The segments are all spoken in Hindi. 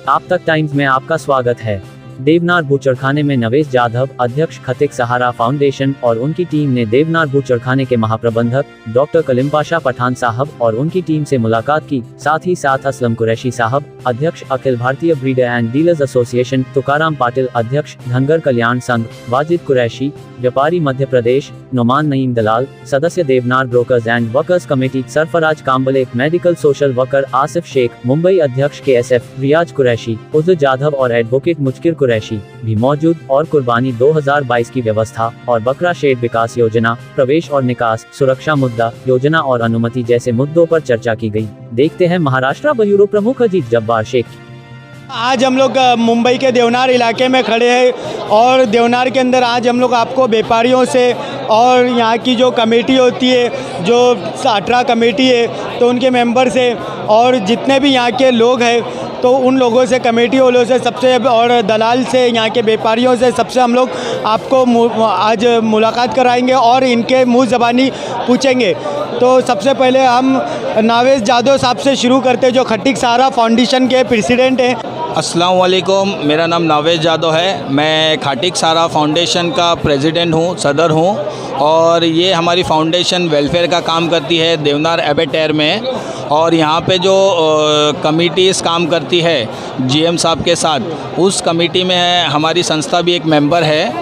आप तक टाइम्स में आपका स्वागत है। देवनार बूचड़खाने में नवेश जाधव, अध्यक्ष खतिक सहारा फाउंडेशन और उनकी टीम ने देवनार बूचड़खाने के महाप्रबंधक डॉक्टर कलीम पाशा पठान साहब और उनकी टीम से मुलाकात की। साथ ही साथ असलम कुरैशी साहब, अध्यक्ष Akhil Bharatiya breeder and dealers association, Tukaram Patil, अध्यक्ष धनगर कल्याण संघ, वाजिद कुरैशी, व्यापारी मध्य प्रदेश, नोमान नईम दलाल, सदस्य Deonar brokers and workers committee, Sarfaraz Kamble, medical social worker Asif Shaikh, Mumbai अध्यक्ष KSF रियाज कुरैशी, उज़ जाधव और एडवोकेट मुजकिर कुरैशी भी मौजूद और कुर्बानी 2022 की व्यवस्था और बकरा शेड विकास योजना, प्रवेश और निकास, सुरक्षा मुद्दा, योजना और अनुमति जैसे मुद्दों पर चर्चा की गई। देखते हैं महाराष्ट्र ब्यूरो प्रमुख अजीत जब्बार शेख। आज हम लोग मुंबई के देवनार इलाके में खड़े हैं और देवनार के अंदर आज हम लोग आपको व्यापारियों से और यहाँ की जो कमेटी होती है, जो 18 कमेटी है, तो उनके मेंबर से और जितने भी यहाँ के लोग हैं, तो उन लोगों से, कमेटी वालों से सबसे और दलाल से, यहाँ के व्यापारियों से सबसे हम लोग आपको आज मुलाकात कराएंगे और इनके मुँह ज़बानी पूछेंगे। तो सबसे पहले हम नवेश जाधव साहब से शुरू करते हैं, जो खतिक सहारा फाउंडेशन के प्रेसिडेंट हैं। अस्सलाम वालेकुम, मेरा नाम नवेश जाधव है। मैं खतिक सहारा फाउंडेशन का प्रेसिडेंट हूँ, सदर हूँ, और ये हमारी फाउंडेशन वेलफेयर का काम करती है देवनार एबेटेयर में। और यहाँ पे जो कमिटीज़ काम करती है GM साहब के साथ, उस कमेटी में हमारी संस्था भी एक मेंबर है।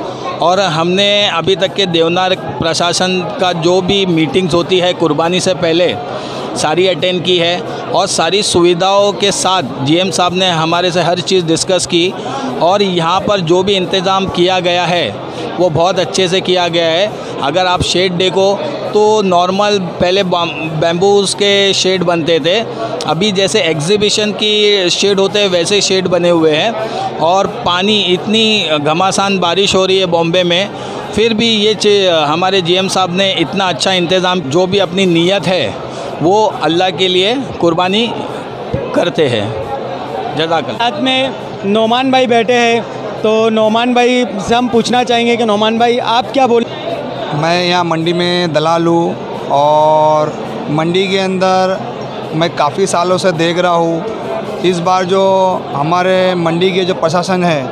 और हमने अभी तक के देवनार प्रशासन का जो भी मीटिंग्स होती है कुर्बानी से पहले सारी अटेंड की है, और सारी सुविधाओं के साथ GM साहब ने हमारे से हर चीज़ डिस्कस की। और यहाँ पर जो भी इंतज़ाम किया गया है वो बहुत अच्छे से किया गया है। अगर आप शेड देखो तो नॉर्मल पहले बैम्बूज़ के शेड बनते थे, अभी जैसे एग्जीबिशन की शेड होते हैं वैसे शेड बने हुए हैं। और पानी, इतनी घमासान बारिश हो रही है बॉम्बे में, फिर भी ये हमारे GM साहब ने इतना अच्छा इंतज़ाम, जो भी अपनी नीयत है वो अल्लाह के लिए कुर्बानी करते हैं। जज़ाकल्लाह। साथ में नोमान भाई बैठे हैं, तो नोमान भाई से हम पूछना चाहेंगे कि नोमान भाई आप क्या बोल। मैं यहाँ मंडी में दलाल हूँ और मंडी के अंदर मैं काफ़ी सालों से देख रहा हूँ। इस बार जो हमारे मंडी के जो प्रशासन है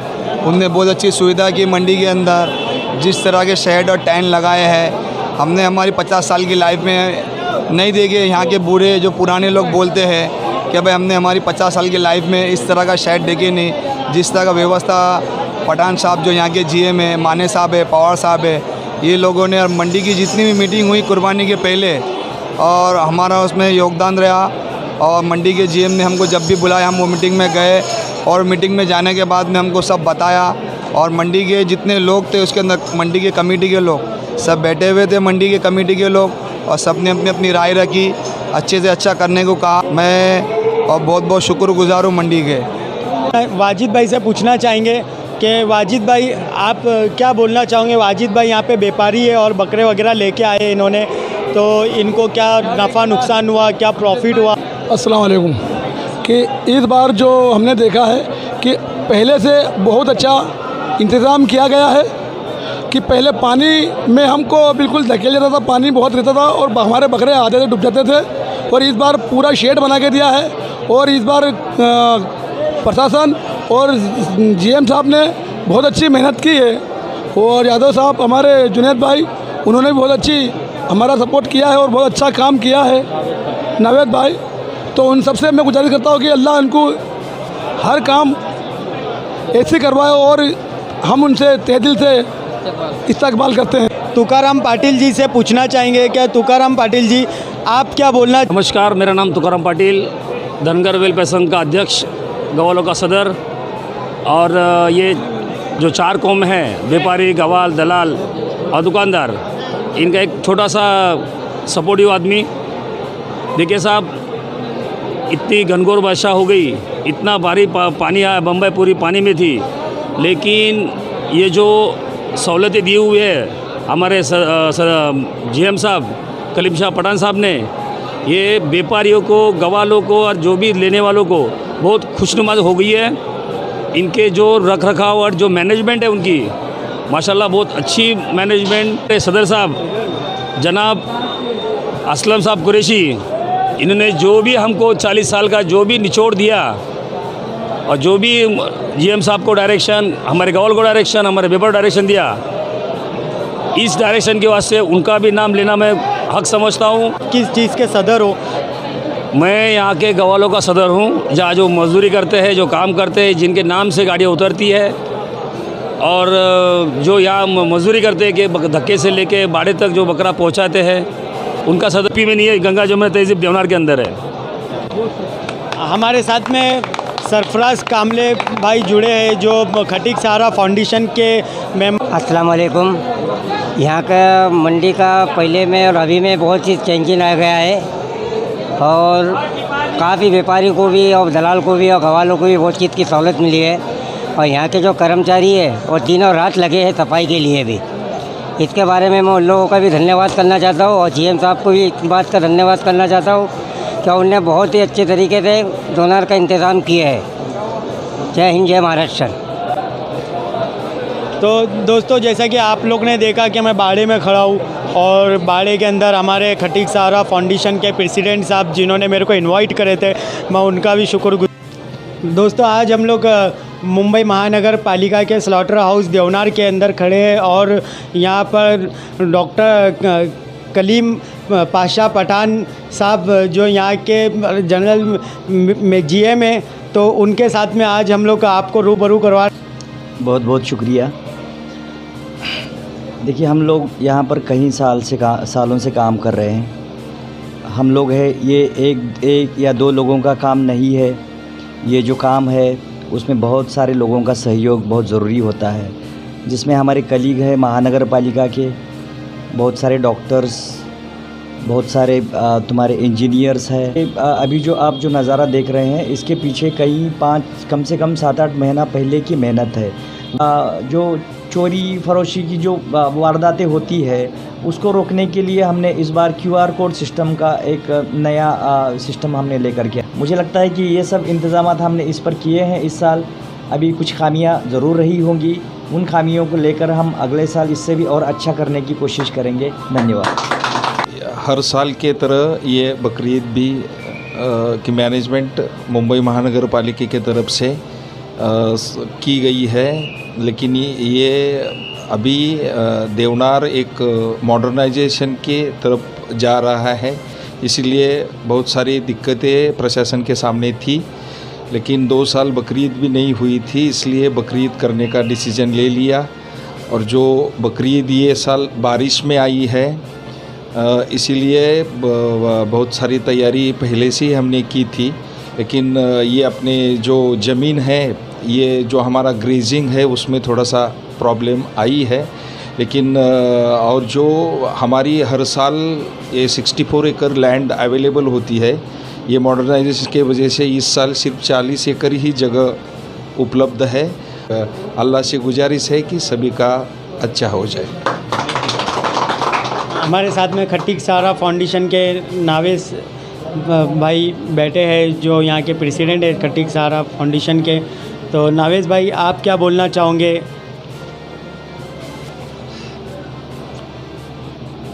उनने बहुत अच्छी सुविधा की। मंडी के अंदर जिस तरह के शेड और टेंट लगाए हैं, हमने हमारी 50 साल की लाइफ में नहीं देखे। यहाँ के बूढ़े जो पुराने लोग बोलते हैं कि भाई हमने हमारी 50 साल की लाइफ में इस तरह का शेड देखे नहीं। जिस तरह का व्यवस्था पठान साहब जो यहाँ के GM है, माने साहब है, पवार साहब है, ये लोगों ने, और मंडी की जितनी भी मीटिंग हुई कुर्बानी के पहले, और हमारा उसमें योगदान रहा। और मंडी के GM ने हमको जब भी बुलाया हम वो मीटिंग में गए, और मीटिंग में जाने के बाद में हमको सब बताया। और मंडी के जितने लोग थे उसके अंदर मंडी के कमेटी के लोग सब बैठे हुए थे, मंडी के कमेटी के लोग, और सब ने अपनी अपनी राय रखी, अच्छे से अच्छा करने को कहा। मैं और बहुत बहुत शुक्रगुजार हूँ मंडी के। वाजिद भाई से पूछना चाहेंगे कि वाजिद भाई आप क्या बोलना चाहोगे। वाजिद भाई यहाँ पे व्यापारी है और बकरे वगैरह लेके आए इन्होंने, तो इनको क्या नफ़ा नुकसान हुआ, क्या प्रॉफिट हुआ। अस्सलाम वालेकुम। कि इस बार जो हमने देखा है कि पहले से बहुत अच्छा इंतज़ाम किया गया है। कि पहले पानी में हमको बिल्कुल धकेल जाता था, पानी बहुत रहता था और हमारे बकरे आधे से डूब जाते थे। और इस बार पूरा शेड बना के दिया है, और इस बार प्रशासन और GM साहब ने बहुत अच्छी मेहनत की है। और यादव साहब, हमारे जुनैद भाई, उन्होंने भी बहुत अच्छी हमारा सपोर्ट किया है और बहुत अच्छा काम किया है। नवेद भाई, तो उन सबसे मैं गुजारिश करता हूँ कि अल्लाह उनको हर काम ऐसे करवाए, और हम उनसे तहे दिल से इस्तकबाल करते हैं। तुकाराम पाटिल जी से पूछना चाहेंगे क्या। तुकाराम पाटिल जी आप क्या बोलना। नमस्कार, मेरा नाम तुकाराम पाटिल, धनगर वेलफेयर संघ का अध्यक्ष, गवालों का सदर। और ये जो 4 कौम हैं, व्यापारी, गवाल, दलाल और दुकानदार, इनका एक छोटा सा सपोर्टिव आदमी। देखिए साहब, इतनी घनघोर वर्षा हो गई, इतना भारी पानी आया, बम्बई पूरी पानी में थी, लेकिन ये जो सहूलतें दी हुई है हमारे GM साहब कलीम शाह पठान साहब ने, ये व्यापारियों को, गवालों को और जो भी लेने वालों को बहुत खुशनुमा हो गई है। इनके जो रख रखाव और जो मैनेजमेंट है उनकी, माशाल्लाह बहुत अच्छी मैनेजमेंट। सदर साहब जनाब असलम साहब कुरैशी, इन्होंने जो भी हमको 40 साल का जो भी निचोड़ दिया, और जो भी जीएम साहब को डायरेक्शन, हमारे गवाल को डायरेक्शन, हमारे पेपर डायरेक्शन दिया, इस डायरेक्शन के वास्ते उनका भी नाम लेना मैं हक समझता हूँ। किस चीज़ के सदर हो? मैं यहाँ के गवालों का सदर हूँ, जहाँ जो मजदूरी करते हैं, जो काम करते हैं, जिनके नाम से गाड़ियाँ उतरती है और जो यहाँ मजदूरी करते हैं कि धक्के से लेके बाड़े तक जो बकरा पहुँचाते हैं, उनका सदर पी में नहीं है, गंगा जमुना तहजीब देवनार के अंदर है। हमारे साथ में सरफराज कामले भाई जुड़े हैं जो खटीक सहारा फाउंडेशन के मेंबर। अस्सलाम वालेकुम। यहाँ का मंडी का पहले में और अभी में बहुत चीज़ चेंजिंग आ गया है और काफ़ी व्यापारी को भी और दलाल को भी और गवालों को भी बहुत चीज़ की सहूलत मिली है और यहाँ के जो कर्मचारी है और दिन और रात लगे हैं सफाई के लिए भी। इसके बारे में मैं उन लोगों का भी धन्यवाद करना चाहता हूँ और जीएम साहब को भी इस बात का धन्यवाद करना चाहता हूँ कि उनने बहुत ही अच्छे तरीके से डोनर का इंतज़ाम किया है। जय हिंद, जय महाराष्ट्र। तो दोस्तों, जैसा कि आप लोग ने देखा कि मैं बाड़े में खड़ा हूँ और बाड़े के अंदर हमारे खटीक सहारा फाउंडेशन के प्रेसिडेंट साहब जिन्होंने मेरे को इनवाइट करे थे, मैं उनका भी शुक्रगुजार। दोस्तों, आज हम लोग मुंबई महानगर पालिका के स्लॉटर हाउस देवनार के अंदर खड़े हैं और यहाँ पर डॉक्टर कलीम पाशा पठान साहब जो यहाँ के जनरल जीएम हैं, तो उनके साथ में आज हम लोग आपको रूबरू करवा। बहुत बहुत शुक्रिया। देखिए, हम लोग यहाँ पर कई सालों से काम कर रहे हैं। हम लोग है, ये एक या दो लोगों का काम नहीं है। ये जो काम है उसमें बहुत सारे लोगों का सहयोग बहुत ज़रूरी होता है, जिसमें हमारे कलीग हैं महानगर पालिका के, बहुत सारे डॉक्टर्स, बहुत सारे तुम्हारे इंजीनियर्स हैं। अभी जो आप जो नज़ारा देख रहे हैं, इसके पीछे कम से कम 7-8 महीना पहले की मेहनत है। जो चोरी फरोशी की जो वारदातें होती है, उसको रोकने के लिए हमने इस बार QR कोड सिस्टम का एक नया सिस्टम हमने लेकर के, मुझे लगता है कि ये सब इंतज़ाम हमने इस पर किए हैं इस साल। अभी कुछ खामियां ज़रूर रही होंगी, उन खामियों को लेकर हम अगले साल इससे भी और अच्छा करने की कोशिश करेंगे। धन्यवाद। हर साल के तरह ये बकरीद भी की मैनेजमेंट मुंबई महानगर पालिका की तरफ से की गई है, लेकिन ये अभी देवनार एक मॉडर्नाइजेशन के तरफ जा रहा है, इसलिए बहुत सारी दिक्कतें प्रशासन के सामने थी। लेकिन 2 साल बकरीद भी नहीं हुई थी, इसलिए बकरीद करने का डिसीजन ले लिया। और जो बकरीद ये साल बारिश में आई है, इसीलिए बहुत सारी तैयारी पहले से ही हमने की थी। लेकिन ये अपने जो ज़मीन है, ये जो हमारा ग्रेजिंग है, उसमें थोड़ा सा प्रॉब्लम आई है। लेकिन और जो हमारी हर साल ये 64 एकड़ लैंड अवेलेबल होती है, ये मॉडर्नाइजेशन के वजह से इस साल सिर्फ 40 एकड़ ही जगह उपलब्ध है। अल्लाह से गुजारिश है कि सभी का अच्छा हो जाए। हमारे साथ में खटीक सहारा फाउंडेशन के नावेश भाई बैठे हैं जो यहाँ के प्रेसिडेंट है खटीक सहारा फाउंडेशन के। तो नावेश भाई, आप क्या बोलना चाहोगे?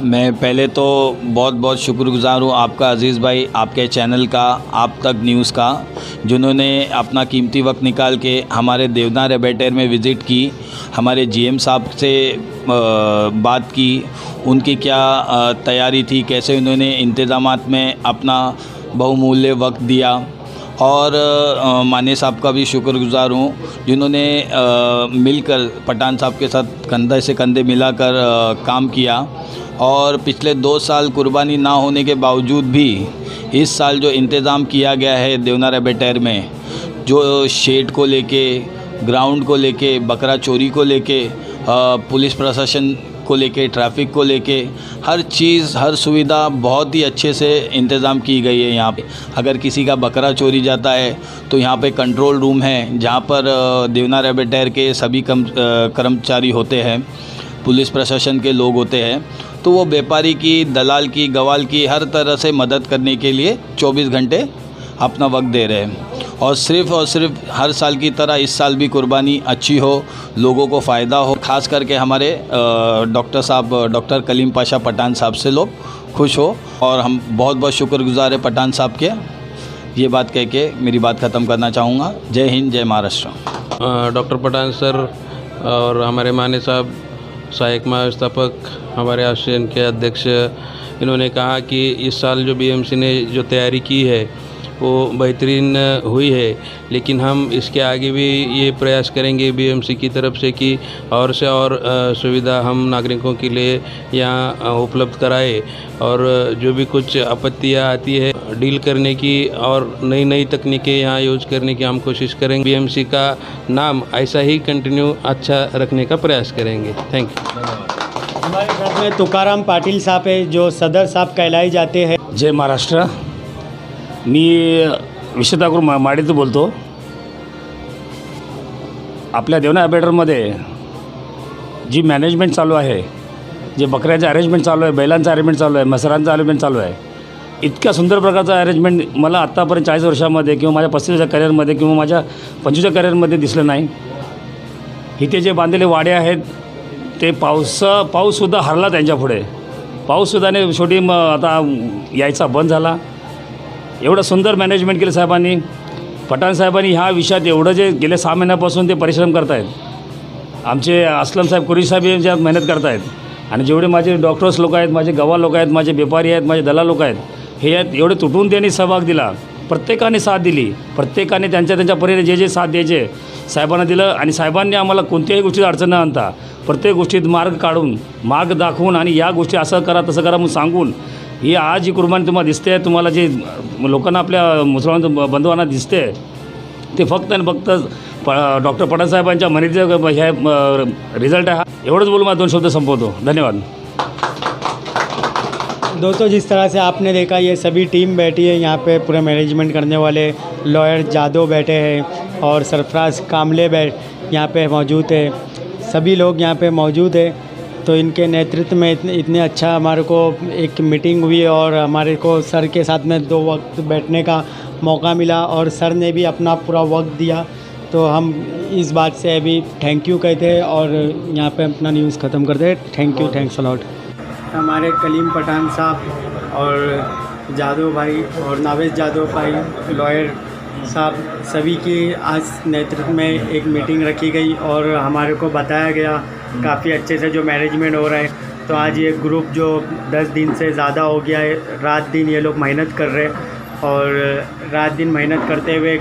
मैं पहले तो बहुत बहुत शुक्रगुजार हूँ आपका अज़ीज़ भाई, आपके चैनल का, आप तक न्यूज़ का, जिन्होंने अपना कीमती वक्त निकाल के हमारे देवनार एबेटेर में विज़िट की, हमारे जीएम साहब से बात की, उनकी क्या तैयारी थी, कैसे उन्होंने इंतज़ामात में अपना बहुमूल्य वक्त दिया। और माने साहब का भी शुक्रगुजार हूँ, जिन्होंने मिलकर पठान साहब के साथ कंधे से कंधे मिलाकर काम किया। और पिछले 2 साल कुर्बानी ना होने के बावजूद भी इस साल जो इंतज़ाम किया गया है देवनार एबेटेर में, जो शेड को लेके, ग्राउंड को लेके, बकरा चोरी को लेके, पुलिस प्रशासन को लेके, ट्रैफिक को लेके, हर चीज़, हर सुविधा बहुत ही अच्छे से इंतज़ाम की गई है यहाँ पे। अगर किसी का बकरा चोरी जाता है तो यहाँ पे कंट्रोल रूम है, जहाँ पर देवनार एबेटेर के सभी कर्मचारी होते हैं, पुलिस प्रशासन के लोग होते हैं, तो वो व्यापारी की, दलाल की, गवाल की हर तरह से मदद करने के लिए 24 घंटे अपना वक्त दे रहे हैं। और सिर्फ हर साल की तरह इस साल भी कुर्बानी अच्छी हो, लोगों को फ़ायदा हो, ख़ास करके हमारे डॉक्टर साहब, डॉक्टर कलीम पाशा पठान साहब से लोग खुश हो। और हम बहुत बहुत शुक्रगुजार है पठान साहब के। ये बात कह के मेरी बात ख़त्म करना चाहूँगा। जय हिंद, जय महाराष्ट्र। डॉक्टर पठान सर और हमारे माने साहब सहायक महाव्यवस्थापक, हमारे आश्रम के अध्यक्ष, इन्होंने कहा कि इस साल जो बीएमसी ने जो तैयारी की है वो बेहतरीन हुई है, लेकिन हम इसके आगे भी ये प्रयास करेंगे बीएमसी की तरफ से कि और से और सुविधा हम नागरिकों के लिए यहाँ उपलब्ध कराए और जो भी कुछ आपत्तियाँ आती है डील करने की और नई नई तकनीकें यहाँ यूज करने की हम कोशिश करेंगे। बीएमसी का नाम ऐसा ही कंटिन्यू अच्छा रखने का प्रयास करेंगे। Thank you. हमारे साथ में तुकाराम पाटील साहब है जो सदर साहब कहलाए जाते हैं। जय महाराष्ट्र। मी विशेषतः करून माडीतून बोलतो। आपल्या देवना ॲबेटरमध्ये जी मॅनेजमेंट चालू आहे, जे बकऱ्याचं अरेंजमेंट चालू आहे, बैलांचं अरेंजमेंट चालू आहे, मसरांचं अरेंजमेंट चालू आहे, इतक्या सुंदर प्रकारचं अरेंजमेंट मला आत्तापर्यंत 40 वर्षामध्ये किंवा माझ्या 35च्या करिअरमध्ये किंवा माझ्या 25च्या करिअरमध्ये दिसलं नाही। इथे जे बांधलेले वाडे आहेत ते पाऊससुद्धा हरला त्यांच्यापुढे, पाऊससुद्धा नाही शेवटी आता यायचा बंद झाला। एवढं सुंदर मॅनेजमेंट केलं साहेबांनी, पठाण साहेबांनी ह्या विषयात एवढं जे गेले 6 महिन्यापासून ते परिश्रम करत आहेत। आमचे असलम साहेब कुरेशी साहेब यांच्यात मेहनत करत आहेत आणि जेवढे माझे डॉक्टर्स लोक आहेत, माझे गवाह लोक आहेत, माझे व्यापारी आहेत, माझे दलाल लोक आहेत, हे यात एवढे तुटून त्यांनी सहभाग दिला। प्रत्येकाने साथ दिली, प्रत्येकाने त्यांच्या परीने जे साथ द्यायचे साहेबांना दिलं आणि साहेबांनी आम्हाला कोणत्याही गोष्टीत अडचण न आणता प्रत्येक गोष्टीत मार्ग काढून, मार्ग दाखवून आणि या गोष्टी असं करा तसं करा म्हणून सांगून ही आज ही कुर्बानी तुम्हाला दिसते आहे। तुम्हाला जे लोकांना आपल्या मुसलमान बंधूंना दिसते ते फक्त आणि फक्त डॉक्टर पठाण साहेबांच्या मेहनतीचा ह्या रिझल्ट आहे। एवढंच बोलून मला 2 शब्द संपवतो। धन्यवाद। दोस्तों, जिस तरह से आपने देखा ये सभी टीम बैठी है यहाँ पे, पूरे मैनेजमेंट करने वाले लॉयर जादव बैठे हैं और सरफराज कामले यहाँ पे मौजूद है। सभी लोग यहाँ पे मौजूद है। तो इनके नेतृत्व में इतने अच्छा हमारे को एक मीटिंग हुई और हमारे को सर के साथ में 2 वक्त बैठने का मौका मिला और सर ने भी अपना पूरा वक्त दिया। तो हम इस बात से अभी थैंक यू कहते हैं और यहाँ पे अपना न्यूज़ ख़त्म करते हैं। Thank you, thanks a lot. हमारे कलीम पठान साहब और जादव भाई और नावेद जादव भाई लॉयर साहब सभी की आज नेतृत्व में एक मीटिंग रखी गई और हमारे को बताया गया काफ़ी अच्छे से जो मैनेजमेंट हो रहा है। तो आज ये ग्रुप जो 10 दिन से ज़्यादा हो गया है, रात दिन ये लोग मेहनत कर रहे हैं और रात दिन मेहनत करते हुए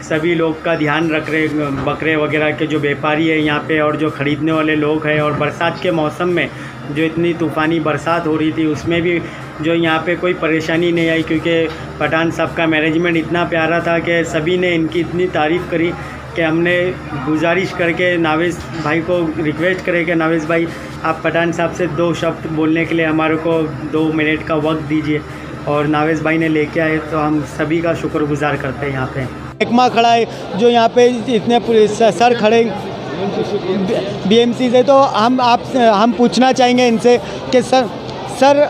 सभी लोग का ध्यान रख रहे, बकरे वगैरह के जो व्यापारी है यहाँ पे और जो ख़रीदने वाले लोग हैं। और बरसात के मौसम में जो इतनी तूफ़ानी बरसात हो रही थी उसमें भी जो यहाँ पे कोई परेशानी नहीं आई, क्योंकि पठान साहब का मैनेजमेंट इतना प्यारा था कि सभी ने इनकी इतनी तारीफ़ करी कि हमने गुजारिश करके नावेज़ भाई को रिक्वेस्ट करे कि नावेज़ भाई आप पठान साहब से 2 शब्द बोलने के लिए हमारे को 2 मिनट का वक्त दीजिए। और नावेज़ भाई ने लेके आए तो हम सभी का शुक्रगुजार करते हैं। यहाँ पे एकमा खड़ा है जो यहाँ पे इतने सर खड़े बीएमसी से, तो हम पूछना चाहेंगे इनसे कि सर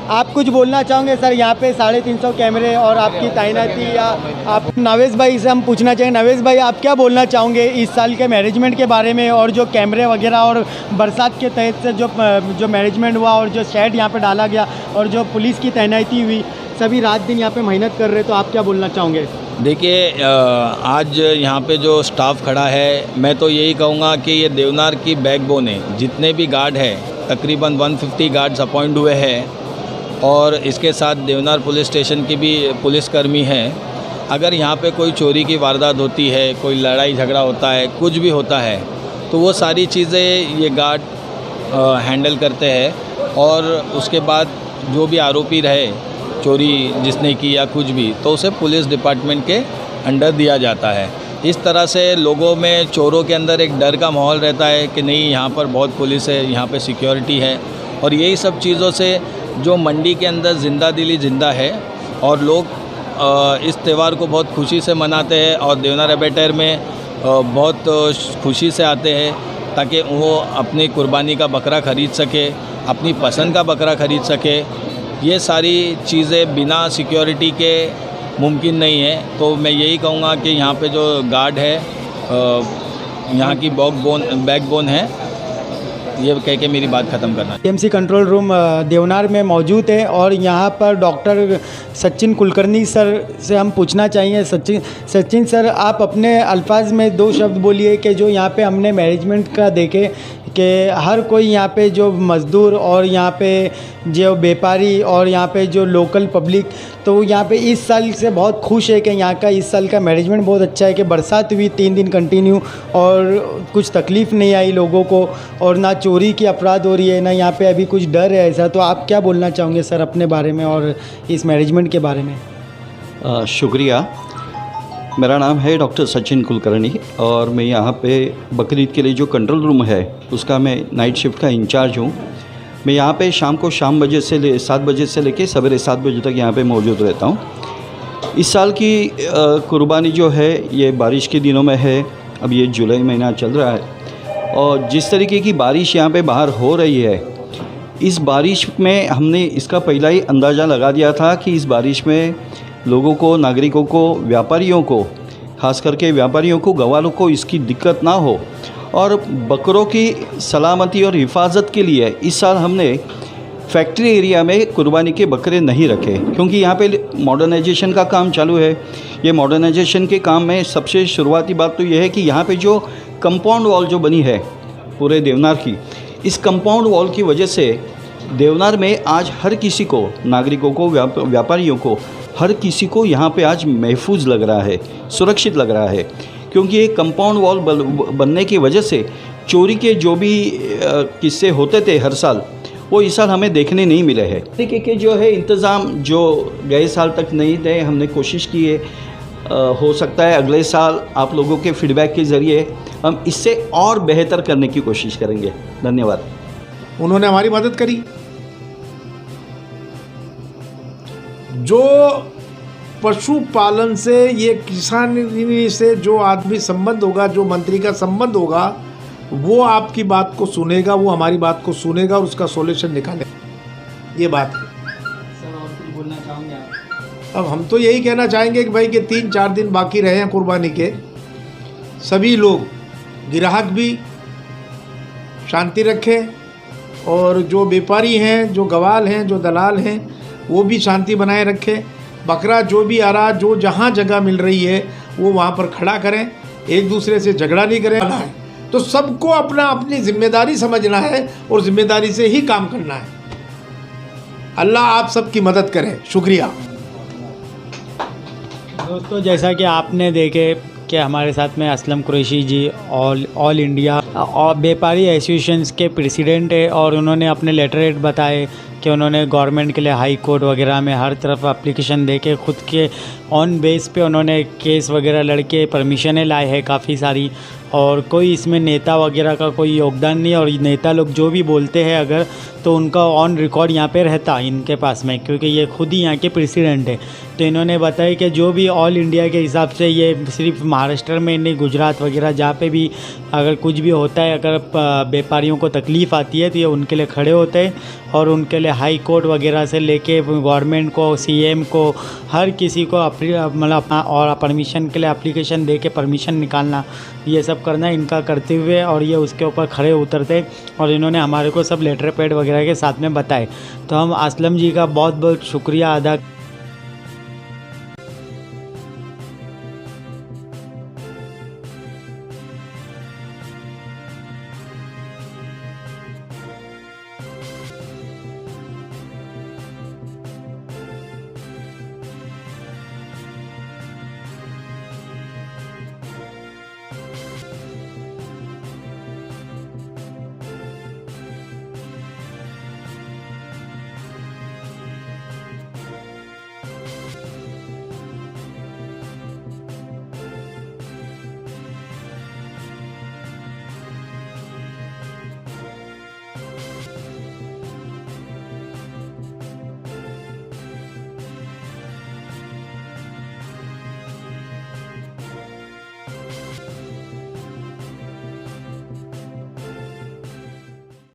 आप कुछ बोलना चाहोगे? सर यहाँ पे 350 कैमरे और आपकी तैनाती, या आप नावेज़ भाई से हम पूछना चाहेंगे। नावेज़ भाई आप क्या बोलना चाहोगे इस साल के मैनेजमेंट के बारे में और जो कैमरे वगैरह और बरसात के तहत से जो मैनेजमेंट हुआ और जो शेड यहाँ पे डाला गया और जो पुलिस की तैनाती हुई, सभी रात दिन यहाँ पे मेहनत कर रहे, तो आप क्या बोलना चाहोगे? देखिए, आज यहाँ पे जो स्टाफ खड़ा है, मैं तो यही कहूँगा कि ये देवनार की बैकबोन है। जितने भी गार्ड है, तकरीबन 150 गार्ड्स अपॉइंट हुए हैं और इसके साथ देवनार पुलिस स्टेशन की भी पुलिसकर्मी हैं। अगर यहाँ पे कोई चोरी की वारदात होती है, कोई लड़ाई झगड़ा होता है, कुछ भी होता है, तो वो सारी चीज़ें ये गार्ड हैंडल करते हैं और उसके बाद जो भी आरोपी रहे, चोरी जिसने की या कुछ भी, तो उसे पुलिस डिपार्टमेंट के अंडर दिया जाता है। इस तरह से लोगों में, चोरों के अंदर एक डर का माहौल रहता है कि नहीं, यहाँ पर बहुत पुलिस है, यहाँ पे सिक्योरिटी है। और यही सब चीज़ों से जो मंडी के अंदर ज़िंदा दिली ज़िंदा है और लोग इस त्यौहार को बहुत खुशी से मनाते हैं और देवनार एबेटर में बहुत खुशी से आते हैं ताकि वो अपनी कुर्बानी का बकरा ख़रीद सके, अपनी पसंद का बकरा ख़रीद सके। ये सारी चीज़ें बिना सिक्योरिटी के मुमकिन नहीं है। तो मैं यही कहूँगा कि यहाँ पे जो गार्ड है, यहाँ की बैकबोन है, ये कह के मेरी बात ख़त्म करना। टीएमसी कंट्रोल रूम देवनार में मौजूद है और यहाँ पर डॉक्टर सचिन कुलकर्णी सर से हम पूछना चाहिए। सचिन सर, आप अपने अल्फाज में 2 शब्द बोलिए कि जो यहाँ पे हमने मैनेजमेंट का देखे कि हर कोई यहाँ पे जो मज़दूर और यहाँ पे जो व्यापारी और यहाँ पे जो लोकल पब्लिक, तो यहाँ पे इस साल से बहुत खुश है कि यहाँ का इस साल का मैनेजमेंट बहुत अच्छा है कि बरसात हुई 3 दिन कंटिन्यू और कुछ तकलीफ़ नहीं आई लोगों को और ना चोरी की अपराध हो रही है, ना यहाँ पे अभी कुछ डर है ऐसा। तो आप क्या बोलना चाहोगे सर अपने बारे में और इस मैनेजमेंट के बारे में? शुक्रिया। मेरा नाम है डॉक्टर सचिन कुलकर्णी और मैं यहाँ पे बकरीद के लिए जो कंट्रोल रूम है उसका मैं नाइट शिफ्ट का इंचार्ज हूँ। मैं यहाँ पे शाम को 7 बजे से लेके सवेरे 7 बजे तक यहाँ पे मौजूद रहता हूँ। इस साल की कुर्बानी जो है ये बारिश के दिनों में है। अब ये जुलाई महीना चल रहा है और जिस तरीके की बारिश यहाँ पे बाहर हो रही है, इस बारिश में हमने इसका पहला ही अंदाज़ा लगा दिया था कि इस बारिश में लोगों को, नागरिकों को, व्यापारियों को, ख़ास करके व्यापारियों को, गवालों को इसकी दिक्कत ना हो और बकरों की सलामती और हिफाजत के लिए इस साल हमने फैक्ट्री एरिया में कुर्बानी के बकरे नहीं रखे, क्योंकि यहाँ पे मॉडर्नाइजेशन का काम चालू है। ये मॉडर्नाइजेशन के काम में सबसे शुरुआती बात तो ये है कि यहाँ पे जो कंपाउंड वॉल जो बनी है पूरे देवनार की, इस कंपाउंड वॉल की वजह से देवनार में आज हर किसी को, नागरिकों को, व्यापारियों को, हर किसी को यहाँ पे आज महफूज लग रहा है, सुरक्षित लग रहा है, क्योंकि ये कंपाउंड वॉल बनने की वजह से चोरी के जो भी किस्से होते थे हर साल, वो इस साल हमें देखने नहीं मिले हैं। तरीके के जो है इंतज़ाम जो गए साल तक नहीं थे, हमने कोशिश की है। हो सकता है अगले साल आप लोगों के फीडबैक के ज़रिए हम इससे और बेहतर करने की कोशिश करेंगे। धन्यवाद। उन्होंने हमारी मदद करी। जो पशुपालन से, ये किसानी से जो आदमी संबंध होगा, जो मंत्री का संबंध होगा, वो आपकी बात को सुनेगा, वो हमारी बात को सुनेगा और उसका सॉल्यूशन निकालेगा। ये बात है। सर और कुछ बोलना चाहूँगे आप? अब हम तो यही कहना चाहेंगे कि भाई कि 3-4 दिन बाकी रहे हैं कुर्बानी के, सभी लोग, ग्राहक भी शांति रखें और जो व्यापारी हैं, जो गवाल हैं, जो दलाल हैं, वो भी शांति बनाए रखें। बकरा जो भी आ रहा, जो जहाँ जगह मिल रही है वो वहाँ पर खड़ा करें, एक दूसरे से झगड़ा नहीं करें। तो सबको अपना अपनी जिम्मेदारी समझना है और जिम्मेदारी से ही काम करना है। अल्लाह आप सबकी मदद करे। शुक्रिया। दोस्तों, जैसा कि आपने देखे कि हमारे साथ में असलम कुरैशी जी ऑल इंडिया और व्यापारी एसोसिएशंस के प्रेसिडेंट है और उन्होंने अपने लेटरेट बताए कि उन्होंने गवर्नमेंट के लिए हाई कोर्ट वगैरह में हर तरफ एप्लीकेशन दे के खुद के ऑन बेस पे उन्होंने केस वगैरह लड़के परमिशनें लाए हैं काफ़ी सारी, और कोई इसमें नेता वगैरह का कोई योगदान नहीं। और नेता लोग जो भी बोलते हैं अगर, तो उनका ऑन रिकॉर्ड यहाँ पे रहता इनके पास में, क्योंकि ये खुद ही यहाँ के प्रेसिडेंट है। तो इन्होंने बताया कि जो भी ऑल इंडिया के हिसाब से, ये सिर्फ महाराष्ट्र में नहीं, गुजरात वगैरह जहाँ पे भी अगर कुछ भी होता है, अगर व्यापारियों को तकलीफ़ आती है तो ये उनके लिए खड़े होते हैं और उनके लिए हाई कोर्ट वगैरह से लेके गवर्नमेंट को, सीएम को, हर किसी को मतलब और परमिशन के लिए एप्लीकेशन दे के परमिशन निकालना, ये सब करना इनका करते हुए, और ये उसके ऊपर खड़े उतरते और इन्होंने हमारे को सब लेटर पैड वगैरह के साथ में बताए। तो हम असलम जी का बहुत बहुत शुक्रिया अदा